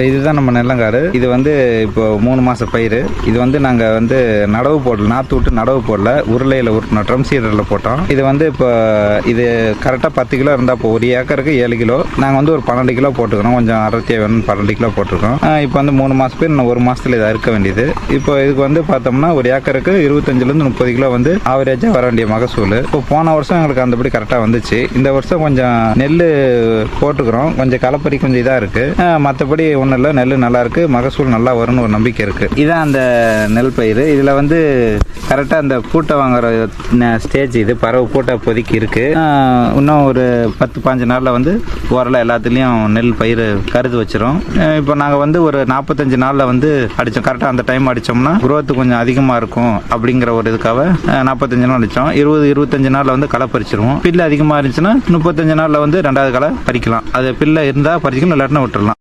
இதுதான் நம்ம நெல்லங்காடு. இது வந்து இப்போ 3 மாச பயிர். இது வந்து நாங்க வந்து நடவு போடல, நாற்று விட்டு நடவு போடல, உருளையில உருட்டினோம், ட்ரம் சீடர்ல போட்டோம். இது வந்து இப்போ இது கரெக்டாக 10 கிலோ இருந்தால் இப்போ 1 ஏக்கருக்கு 7 கிலோ. நாங்கள் வந்து ஒரு 12 கிலோ போட்டுக்கிறோம், கொஞ்சம் அடர்த்தியாக வேணும், 12 கிலோ போட்டிருக்கோம். இப்போ வந்து 3 மாச பயிர், இன்னும் 1 மாசத்துல இதை அறுக்க வேண்டியது. இப்போ இதுக்கு வந்து பார்த்தோம்னா 1 ஏக்கருக்கு 25லேருந்து 30 கிலோ வந்து ஆவரேஜாக வர வேண்டிய மகசூல். இப்போ போன வருஷம் எங்களுக்கு அந்தபடி கரெக்டாக வந்துச்சு. இந்த வருஷம் கொஞ்சம் நெல் போட்டுக்கிறோம், கொஞ்சம் கலப்பறி கொஞ்சம் இதாக இருக்கு. மற்றபடி ஒன்றும் இல்லை, நெல் நல்லா இருக்கு, மகசூல் நல்லா வரும்னு ஒரு நம்பிக்கை இருக்கு. இதான் அந்த நெல் பயிர். இதில் வந்து கரெக்டாக அந்த பூட்டை வாங்குற ஸ்டேஜ், இது பறவை பூட்டை இப்போதைக்கு இருக்கு. இன்னும் ஒரு 10-15 நாளில் வந்து ஓரளவு எல்லாத்துலேயும் நெல் பயிர் கருது வச்சிரும். இப்போ நாங்கள் வந்து ஒரு 45 நாளில் வந்து அடித்தோம். கரெக்டாக அந்த டைம் அடித்தோம்னா குரோத் கொஞ்சம் அதிகமாக இருக்கும் அப்படிங்கிற ஒரு இதுக்காக 45 நாள் அடித்தோம். 20-25 நாளில் வந்து களை பறிச்சிருவோம். பில்லு அதிகமாக இருந்துச்சுன்னா 35 நாளில் வந்து 2வது களை பறிக்கலாம். அது பில்லை இருந்தால் பறிக்கணும், இல்லாட்டினா விட்டுறலாம்.